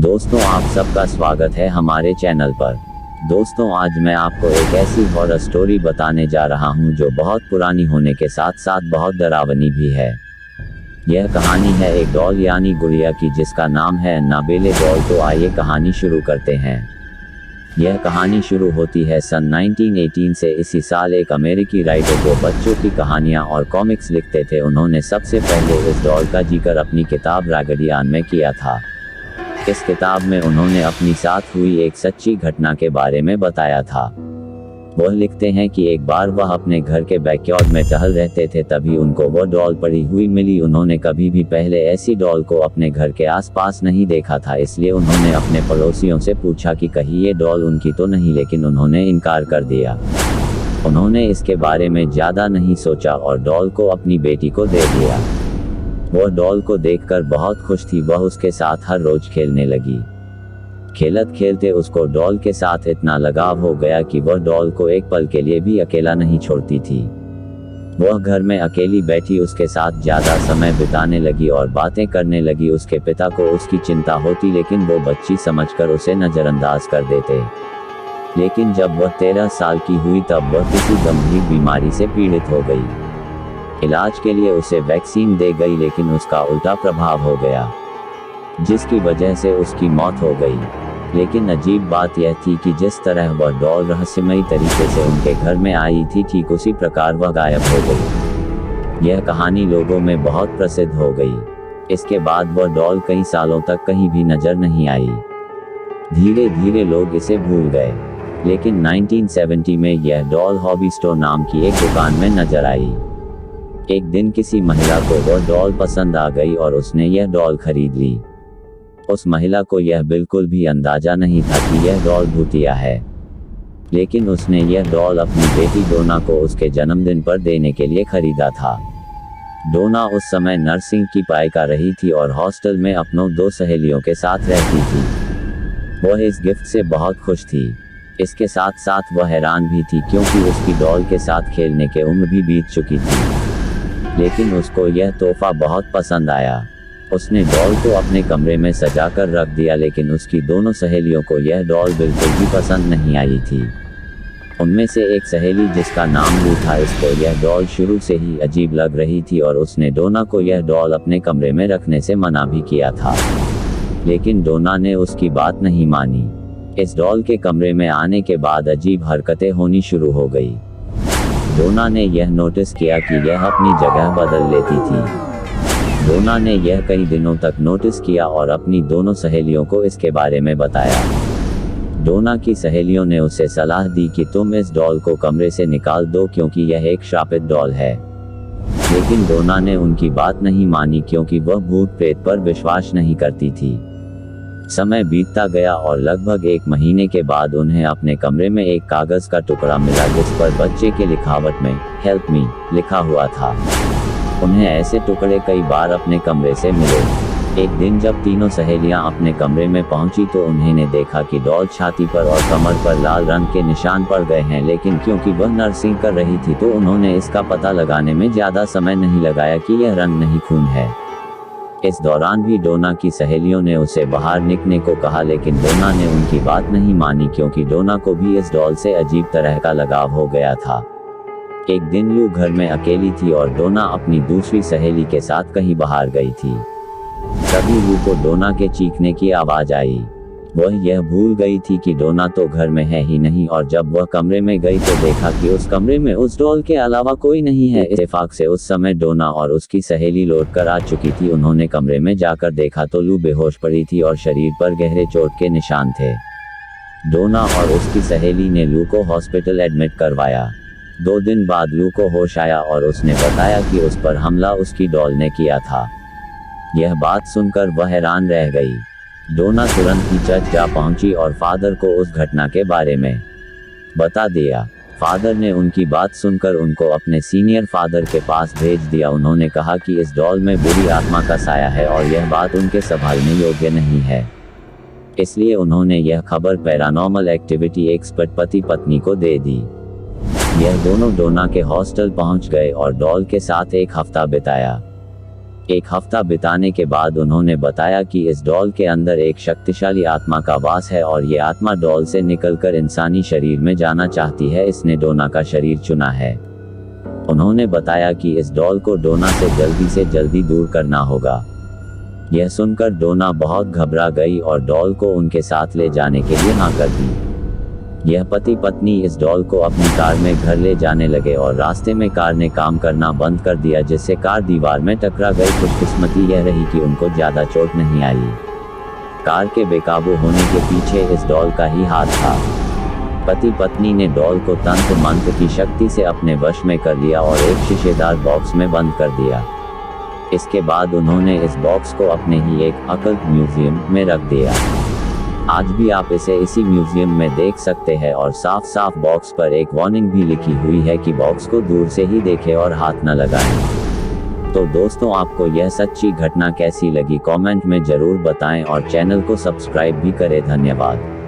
दोस्तों, आप सबका स्वागत है हमारे चैनल पर। दोस्तों, आज मैं आपको एक ऐसी हॉरर स्टोरी बताने जा रहा हूं जो बहुत पुरानी होने के साथ साथ बहुत डरावनी भी है। यह कहानी है एक डॉल यानी गुड़िया की, जिसका नाम है अन्नाबेले डॉल। तो आइए कहानी शुरू करते हैं। यह कहानी शुरू होती है सन 1918 से। इसी साल एक अमेरिकी राइटर जो बच्चों की कहानियां और कॉमिक्स लिखते थे, उन्होंने सबसे पहले इस डॉल का जिक्र अपनी किताब रैगडी आन में किया था। इस किताब में उन्होंने अपनी साथ हुई एक सच्ची घटना के बारे में बताया था। वह लिखते हैं कि एक बार वह अपने घर के बैकयार्ड में टहल रहते थे, तभी उनको वह डॉल पड़ी हुई मिली। उन्होंने कभी भी पहले ऐसी डॉल को अपने घर के आसपास नहीं देखा था, इसलिए उन्होंने अपने पड़ोसियों से पूछा कि कहीं ये डॉल उनकी तो नहीं, लेकिन उन्होंने इनकार कर दिया। उन्होंने इसके बारे में ज़्यादा नहीं सोचा और डॉल को अपनी बेटी को दे दिया। वह डॉल को देखकर बहुत खुश थी। वह उसके साथ हर रोज खेलने लगी। खेलते खेलते उसको डॉल के साथ इतना लगाव हो गया कि वह डॉल को एक पल के लिए भी अकेला नहीं छोड़ती थी। वह घर में अकेली बैठी उसके साथ ज़्यादा समय बिताने लगी और बातें करने लगी। उसके पिता को उसकी चिंता होती, लेकिन वो बच्ची समझकर उसे नज़रअंदाज कर देते। लेकिन जब वह 13 साल की हुई तब वह किसी गंभीर बीमारी से पीड़ित हो गई। इलाज के लिए उसे वैक्सीन दे गई, लेकिन उसका उल्टा प्रभाव हो गया, जिसकी वजह से उसकी मौत हो गई। लेकिन अजीब बात यह थी कि जिस तरह वह डॉल रहस्यमयी तरीके से उनके घर में आई थी, ठीक उसी प्रकार वह गायब हो गई। यह कहानी लोगों में बहुत प्रसिद्ध हो गई। इसके बाद वह डॉल कई सालों तक कहीं भी नजर नहीं आई। धीरे धीरे लोग इसे भूल गए, लेकिन 1970 में यह डॉल हॉबी स्टोर नाम की एक दुकान में नजर आई। एक दिन किसी महिला को वह डॉल पसंद आ गई और उसने यह डॉल खरीद ली। उस महिला को यह बिल्कुल भी अंदाजा नहीं था कि यह डॉल भूतिया है, लेकिन उसने यह डॉल अपनी बेटी डोना को उसके जन्मदिन पर देने के लिए खरीदा था। डोना उस समय नर्सिंग की पढ़ाई कर रही थी और हॉस्टल में अपनों 2 सहेलियों के साथ रहती थी। वह इस गिफ्ट से बहुत खुश थी। इसके साथ साथ वह हैरान भी थी, क्योंकि उसकी डॉल के साथ खेलने की उम्र भी बीत चुकी थी। लेकिन उसको यह तोहफा बहुत पसंद आया। उसने डॉल को अपने कमरे में सजाकर रख दिया, लेकिन उसकी दोनों सहेलियों को यह डॉल बिल्कुल भी पसंद नहीं आई थी। उनमें से एक सहेली, जिसका नाम लू था, इसको यह डॉल शुरू से ही अजीब लग रही थी और उसने डोना को यह डॉल अपने कमरे में रखने से मना भी किया था। लेकिन डोना ने उसकी बात नहीं मानी। इस डॉल के कमरे में आने के बाद अजीब हरकतें होनी शुरू हो गई। डोना ने यह नोटिस किया कि यह अपनी जगह बदल लेती थी। डोना ने यह कई दिनों तक नोटिस किया और अपनी दोनों सहेलियों को इसके बारे में बताया। डोना की सहेलियों ने उसे सलाह दी कि तुम इस डॉल को कमरे से निकाल दो, क्योंकि यह एक श्रापित डॉल है। लेकिन डोना ने उनकी बात नहीं मानी, क्योंकि वह भूत प्रेत पर विश्वास नहीं करती थी। समय बीतता गया और लगभग 1 महीने के बाद उन्हें अपने कमरे में एक कागज का टुकड़ा मिला, जिस पर बच्चे के लिखावट में हेल्प मी लिखा हुआ था। उन्हें ऐसे टुकड़े कई बार अपने कमरे से मिले। एक दिन जब तीनों सहेलियां अपने कमरे में पहुंची तो उन्होंने देखा कि डॉल छाती पर और कमर पर लाल रंग के निशान पड़ गए हैं। लेकिन क्योंकि वह नर्सिंग कर रही थी, तो उन्होंने इसका पता लगाने में ज्यादा समय नहीं लगाया कि यह रंग नहीं, खून है। इस दौरान भी डोना की सहेलियों ने उसे बाहर निकलने को कहा, लेकिन डोना ने उनकी बात नहीं मानी, क्योंकि डोना को भी इस डॉल से अजीब तरह का लगाव हो गया था। एक दिन लू घर में अकेली थी और डोना अपनी दूसरी सहेली के साथ कहीं बाहर गई थी। तभी लू को डोना के चीखने की आवाज आई। वह यह भूल गई थी कि डोना तो घर में है ही नहीं, और जब वह कमरे में गई तो देखा कि उस कमरे में उस डॉल के अलावा कोई नहीं है। इत्तेफाक से उस समय डोना और उसकी सहेली लौट कर आ चुकी थी। उन्होंने कमरे में जाकर देखा तो लू बेहोश पड़ी थी और शरीर पर गहरे चोट के निशान थे। डोना और उसकी सहेली ने लू को हॉस्पिटल एडमिट करवाया। 2 दिन बाद लू को होश आया और उसने बताया कि उस पर हमला उसकी डॉल ने किया था। यह बात सुनकर वह हैरान रह गई। डोना तुरंत ही चर्च जा पहुंची और फादर को उस घटना के बारे में बता दिया। फादर ने उनकी बात सुनकर उनको अपने सीनियर फादर के पास भेज दिया। उन्होंने कहा कि इस डॉल में बुरी आत्मा का साया है और यह बात उनके संभालने योग्य नहीं है। इसलिए उन्होंने यह खबर पैरानॉर्मल एक्टिविटी एक्सपर्ट पति पत्नी को दे दी। यह दोनों डोना के हॉस्टल पहुंच गए और डॉल के साथ एक हफ्ता बिताया। एक हफ्ता बिताने के बाद उन्होंने बताया कि इस डॉल के अंदर एक शक्तिशाली आत्मा का वास है और ये आत्मा डॉल से निकलकर इंसानी शरीर में जाना चाहती है। इसने डोना का शरीर चुना है। उन्होंने बताया कि इस डॉल को डोना से जल्दी दूर करना होगा। यह सुनकर डोना बहुत घबरा गई और डॉल को उनके साथ ले जाने के लिए हाँ कर दी। यह पति पत्नी इस डॉल को अपनी कार में घर ले जाने लगे और रास्ते में कार ने काम करना बंद कर दिया, जिससे कार दीवार में टकरा गई। खुशकिस्मती यह रही कि उनको ज्यादा चोट नहीं आई। कार के बेकाबू होने के पीछे इस डॉल का ही हाथ था। पति पत्नी ने डॉल को तंत्र मंत्र की शक्ति से अपने वश में कर लिया और एक शीशेदार बॉक्स में बंद कर दिया। इसके बाद उन्होंने इस बॉक्स को अपने ही एक अकल्ट म्यूजियम में रख दिया। आज भी आप इसे इसी म्यूजियम में देख सकते हैं और साफ साफ बॉक्स पर एक वार्निंग भी लिखी हुई है कि बॉक्स को दूर से ही देखें और हाथ न लगाएं। तो दोस्तों, आपको यह सच्ची घटना कैसी लगी कमेंट में जरूर बताएं और चैनल को सब्सक्राइब भी करें। धन्यवाद।